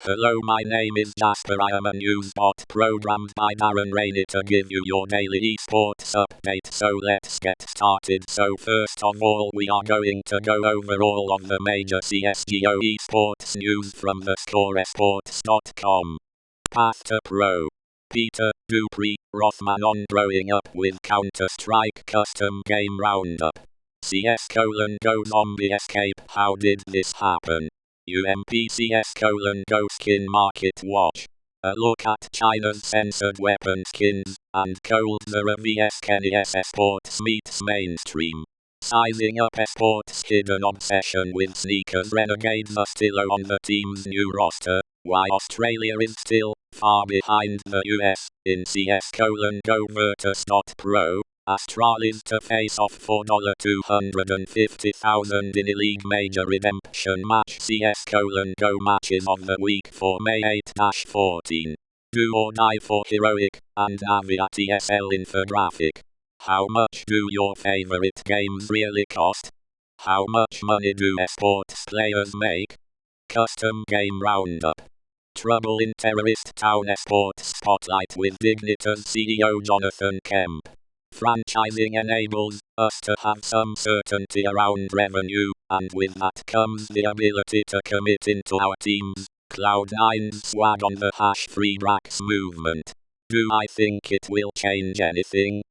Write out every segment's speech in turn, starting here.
Hello, my name is Jasper. I am a news bot programmed by Darren to give you your daily eSports update. So let's get started. So first of all, we are going to go over all of the major CSGO eSports news from the scoresports.com. Virtus.pro. Peter, dupreeh, Rothmann on growing up with Counter-Strike custom game Roundup. CS::Go zombie escape. How did this happen? CS::Go Skin MarketWatch. A look at China's censored weapon skins, and coldzera vs eSports meets mainstream. Sizing up esports' hidden obsession with sneakers. Renegade USTILO on the team's new roster, why Australia is still far behind the US in CS::Go Virtus.pro. Astralis to faceoff for $250,000 in ELEAGUE Major redemption match. CS::Go matches of the week for May 8-14. Do or die for heroic and Avia TSL Infographic. How much do your favorite games really cost? How much money do esports players make? Custom game Roundup. Trouble in Terrorist Town esports spotlight with Dignitas CEO Jonathan Kemp. Franchising enables us to have some certainty around revenue, and with that comes the ability to commit into our teams. Cloud9's swag on the #FreeBracks movement. Do I think it will change anything?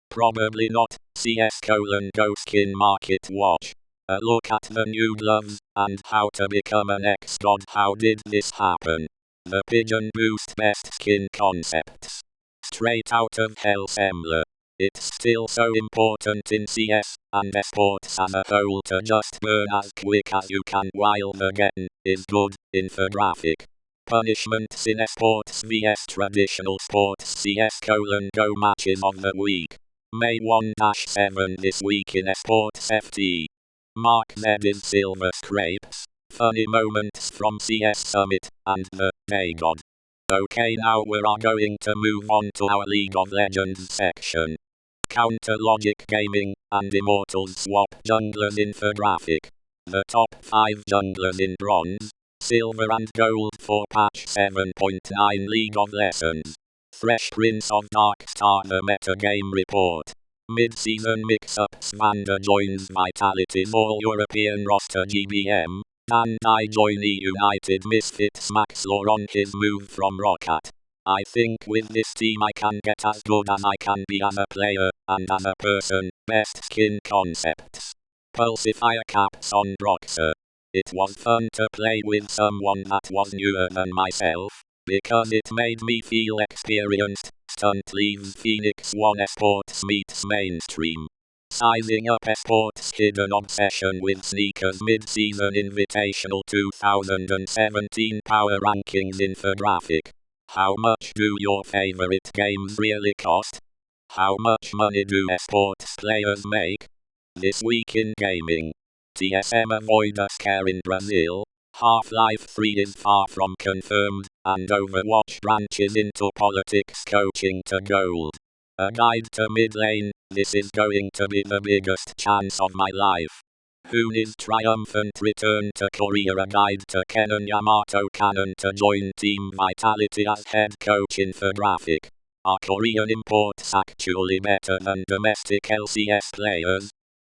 Probably not. CS::Go Skin MarketWatch. A look at the new gloves, and how to become an ex-god. How did this happen? The Pigeon Boost best skin concepts. Straight out of Hellsembler. It's still so important in CS and esports as a whole to just burn as quick as you can while the getting is good. Infographic. Punishments in esports vs traditional sports. CS::Go matches of the week. May 1-7 this week in esports FT. Mark Z's silver scrapes. Funny moments from CS Summit and the Day God. Okay, now we are going to move on to our League of Legends section. Counter Logic Gaming and Immortals swap junglers. Infographic. The top 5 junglers in bronze, silver and gold for patch 7.9 League of Legends. Fresh Prince of Darkstar. The metagame report. Mid-season mix-up. Svanda joins Vitality's all-European roster. GBM. Bandai join United Misfits. Maxlor on his move from Rocket. I think with this team I can get as good as I can be as a player, and as a person. Best skin concepts. Pulsifier caps on Broxer. It was fun to play with someone that was newer than myself, because it made me feel experienced. Stunt leaves Phoenix 1 esports meets mainstream. Sizing up esports' hidden obsession with sneakers. Mid-season invitational 2017 power rankings. Infographic. How much do your favorite games really cost? How much money do esports players make? This week in gaming. TSM avoid a scare in Brazil. Half-Life 3 is far from confirmed, and Overwatch branches into politics. Coaching to gold. A guide to mid lane. This is going to be the biggest chance of my life. Hoon's triumphant return to Korea. A guide to Kenan Yamato Cannon to join Team Vitality as head coach. Infographic. Are Korean imports actually better than domestic LCS players?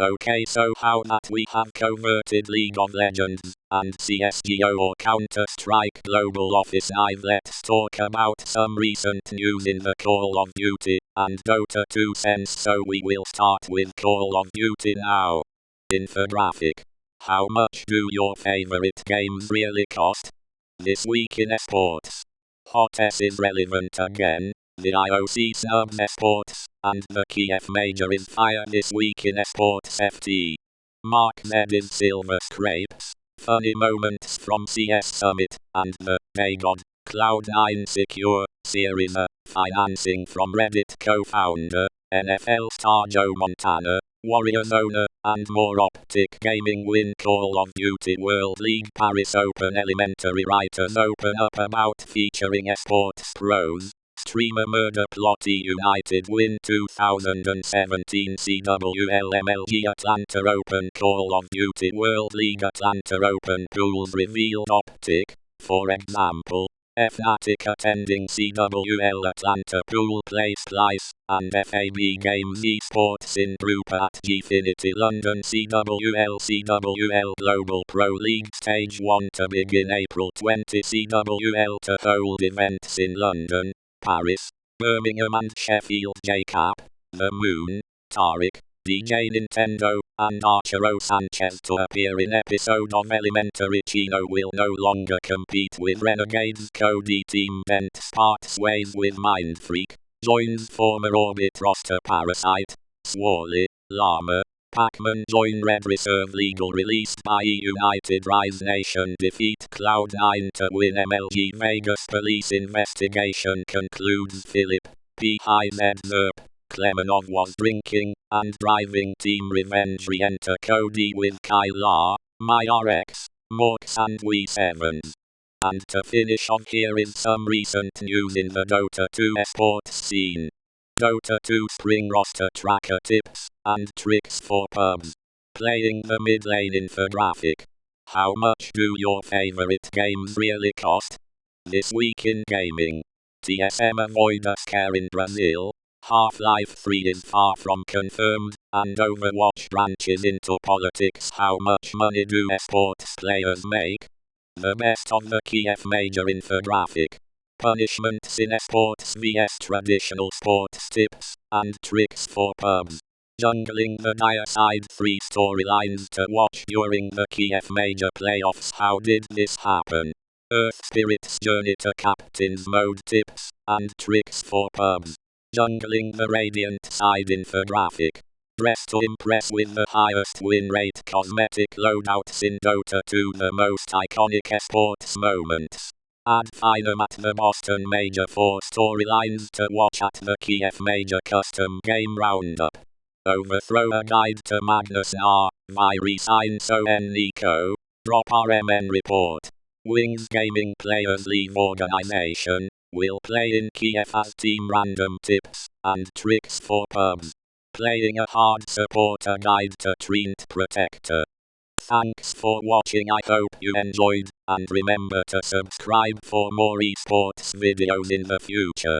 Okay, so how that we have converted League of Legends and CSGO or Counter-Strike Global Office Live. Let's talk about some recent news in the Call of Duty and Dota 2 sense. So we will start with Call of Duty now. Infographic. How much do your favorite games really cost? This week in esports. Hot S is relevant again. The IOC snubs esports, and the Kiev Major is fired this week in esports FT. Mark Z's silver scrapes. Funny moments from CS Summit and the Day God. Cloud9 secure Series A financing from Reddit co-founder, NFL star Joe Montana, Warriors owner, and more. Optic Gaming win Call of Duty World League Paris Open. Elementary writers open up about featuring esports pros. Streamer murder plot. United win 2017 CWLMLG Atlanta Open. Call of Duty World League Atlanta Open pools revealed. Optic. For example, Fnatic attending CWL Atlanta pool placed lice, and FAB Games eSports in group at Gfinity London CWL Global Pro League Stage 1 to begin April 20 CWL to hold events in London, Paris, Birmingham and Sheffield. J-Cap, The Moon, Tariq, DJ Nintendo, and Arturo Sanchez to appear in episode of Elementary. Chino will no longer compete with Renegade's Cody team. Bent parts ways with Mindfreak, joins former Orbit roster Parasite, Swally, Llama, Pac-Man join Red Reserve. Legal released by United Rise Nation defeat Cloud9 to win MLG Vegas police investigation concludes. Philip, P.I.Z. Zerp, Klemenov was drinking and driving. Team Revenge re-enter Cody with Kyla, MyRX, Morks and We7s. And to finish off, here is some recent news in the Dota 2 esports scene. Dota 2 spring roster tracker tips and tricks for pubs. Playing the mid lane. Infographic. How much do your favorite games really cost? This week in gaming. TSM avoid a scare in Brazil. Half-Life 3 is far from confirmed, and Overwatch branches into politics. How much money do esports players make? The best of the Kiev Major infographic. Punishments in esports vs traditional sports. Tips and tricks for pubs. Jungling the dire side. 3 storylines to watch during the Kiev Major playoffs. How did this happen? Earth Spirit's journey to Captain's Mode. Tips and tricks for pubs. Jungling the Radiant side infographic. Dress to impress with the highest win rate cosmetic loadouts in Dota 2. The most iconic esports moments. Add Finum at the Boston Major. 4 storylines to watch at the Kiev Major custom game Roundup. Overthrow a guide to Magnus R. Viri sign so Nico. Drop RMN report. Wings Gaming players leave organization. Will play in Kiev as team. Random tips and tricks for pubs. Playing a hard supporter guide to Treant Protector. Thanks for watching. I hope you enjoyed, and remember to subscribe for more esports videos in the future.